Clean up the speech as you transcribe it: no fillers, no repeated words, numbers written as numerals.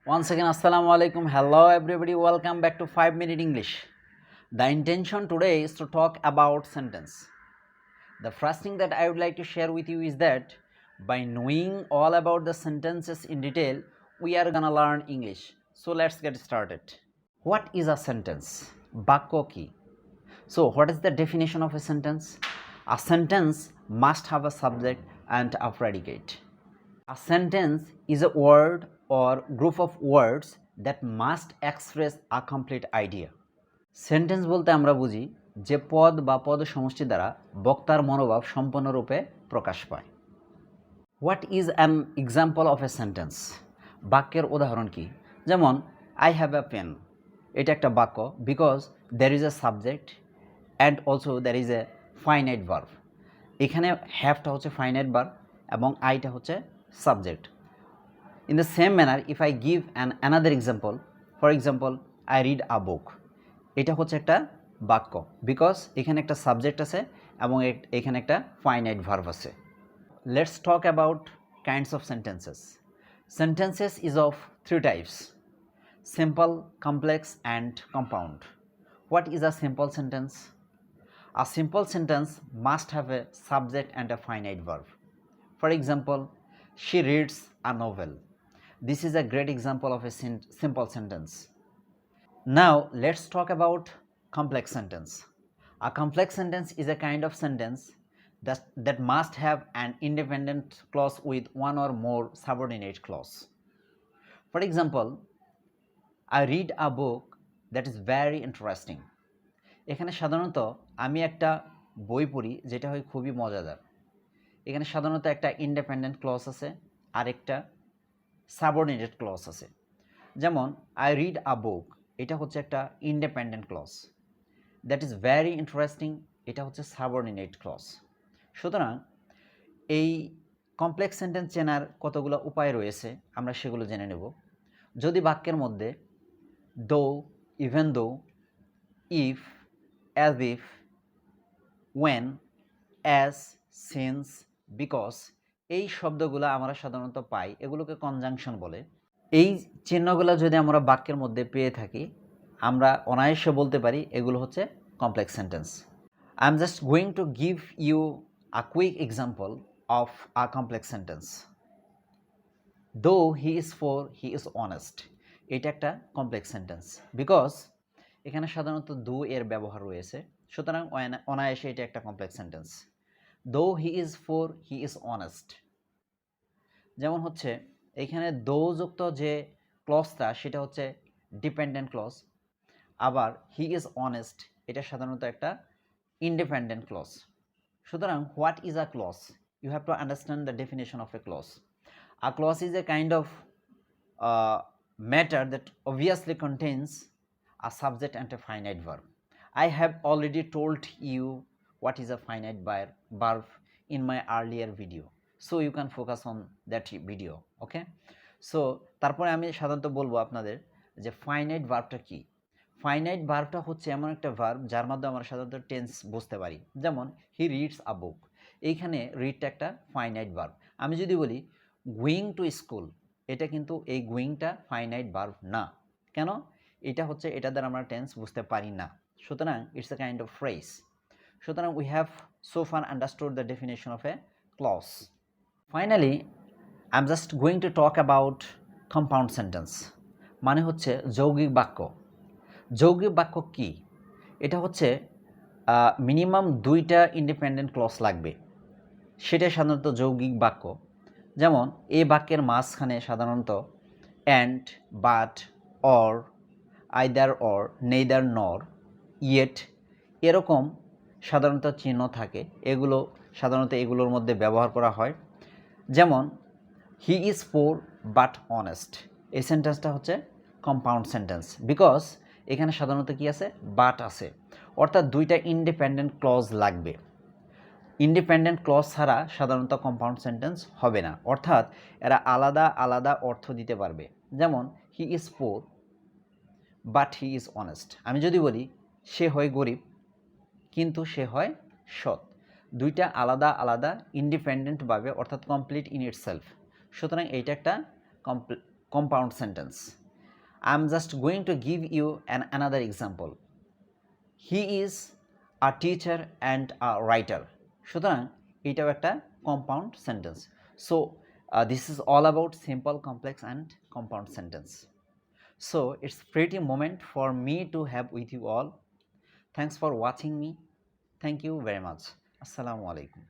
Once again, Assalamu alaikum. Hello, everybody. Welcome back to 5 Minute English. The intention today is to talk about sentence. The first thing that I would like to share with you is that by knowing all about the sentences in detail, we are gonna learn English. So let's get started. What is a sentence? Bakko ki. So, what is the definition of a sentence? A sentence must have a subject and a predicate. A sentence is a word or group of words that must express a complete idea. Sentence বলতে আমরা বুঝি যে পদ বা পদ সমষ্টি দ্বারা বক্তার মনোভাব সম্পূর্ণরূপে প্রকাশ পায়। What is an example of a sentence? বাক্যের উদাহরণ কি? যেমন আই হ্যাভ এ পেন, এটা একটা বাক্য because there is a subject and also there is a finite verb. এখানে হ্যাভটা হচ্ছে ফাইনাইট ভার্ব এবং আইটা হচ্ছে subject. In the same manner, if I give another example, for example, I read a book, এটা হচ্ছে একটা বাক্য বিকজ এখানে একটা সাবজেক্ট আছে এবং এখানে একটা ফাইনাইট ভার্ব আছে। Let's talk about kinds of sentences. Sentences is of three types: simple, complex, and compound. What is a simple sentence? A simple sentence must have a subject and a finite verb. For example, she reads a novel. This is a great example of a simple sentence. Now let's talk about complex sentence. A complex sentence is a kind of sentence that must have an independent clause with one or more subordinate clause. For example, I read a book that is very interesting. এখানে সাধারণত আমি একটা বই পড়ি যেটা হয় খুবই মজাদার। এখানে সাধারণত একটা ইন্ডিপেন্ডেন্ট ক্লজ আছে আর একটা সাবঅর্ডিনেট ক্লজ আছে। যেমন আই রিড আ বুক, এটা হচ্ছে একটা independent clause. That is very interesting, এটা হচ্ছে সাবঅর্ডিনেট ক্লজ। সুতরাং এই কমপ্লেক্স সেন্টেন্স চেনার কতগুলো উপায় রয়েছে, আমরা সেগুলো জেনে নেব। যদি বাক্যের মধ্যে though, even though, if, as if, when, as, since, because এই শব্দগুলো আমরা সাধারণত পাই, এগুলোকে কনজাংশন বলে। এই চিহ্নগুলো যদি আমরা বাক্যের মধ্যে পেয়ে থাকি, আমরা অনায়াসে বলতে পারি এগুলো হচ্ছে complex sentence. I am just going to give you a quick example of a complex sentence. Though he is poor, he is honest, এটা একটা কমপ্লেক্স সেন্টেন্স বিকজ এখানে সাধারণত দো এর ব্যবহার রয়েছে। সুতরাং অনায়াসে এটা একটা complex sentence. Though he is poor, he is honest. যেমন হচ্ছে এইখানে দো যুক্ত যে ক্লজটা সেটা হচ্ছে ডিপেন্ডেন্ট ক্লজ, আবার হি ইজ অনেস্ট এটা সাধারণত একটা ইন্ডিপেন্ডেন্ট ক্লজ। সুতরাং what is a clause? You have to understand the definition of a clause. A clause is a kind of matter that obviously contains a subject and a finite verb. I have already told you what is a finite verb in my earlier video, so you can focus on that video. Okay, so তারপরে আমি সাধারণত বলবো আপনাদের যে finite ভার্বটা কি। Finite ভার্বটা হচ্ছে এমন একটা ভার্ব যার মাধ্যমে আমরা সাধারণত টেন্স বুঝতে পারি। যেমন হি রিডস আ বুক, এইখানে রিডটা একটা ফাইনাইট ভার্ব। আমি যদি বলি গোয়িং টু স্কুল, এটা কিন্তু এই গোয়িংটা ফাইনাইট ভার্ব না। কেন? এটা হচ্ছে এটা দ্বারা আমরা টেন্স বুঝতে পারি না। সুতরাং it's a kind of phrase. সুতরাং we have so far understood the definition of a clause. Finally I am just going to talk about compound sentence, মানে হচ্ছে যৌগিক বাক্য। যৌগিক বাক্য কি? এটা হচ্ছে মিনিমাম দুইটা ইন্ডিপেন্ডেন্ট ক্লজ লাগবে, সেটা সাধারণত যৌগিক বাক্য। যেমন এই বাক্যের মাঝখানে সাধারণত and, but, or, either or, neither নর, ইয়েট এরকম সাধারণত চিহ্ন থাকে। এগুলো সাধারণত এগুলোর মধ্যে ব্যবহার করা হয়। যেমন he is poor but honest, এই সেন্টেন্সটা হচ্ছে কম্পাউন্ড সেন্টেন্স বিকজ এখানে সাধারণত কি আছে? বাট আছে, অর্থাৎ দুইটা ইন্ডিপেন্ডেন্ট ক্লজ লাগবে। ইন্ডিপেন্ডেন্ট ক্লজ ছাড়া সাধারণত কম্পাউন্ড সেন্টেন্স হবে না, অর্থাৎ এরা আলাদা আলাদা অর্থ দিতে পারবে। যেমন he is poor but he is honest, আমি যদি বলি সে হয় গরিব কিন্তু সে হয় সৎ, দুইটা আলাদা আলাদা ইন্ডিপেন্ডেন্টভাবে, অর্থাৎ কমপ্লিট ইন ইটসেলফ। সুতরাং এইটা একটা compound sentence. I'm just going to give you another example. He is a teacher and a writer. সুতরাং এটাও একটা compound sentence. So this is all about simple, complex and compound sentence. So it's pretty moment for me to have with you all. Thanks for watching me. Thank you very much. Assalamu alaikum.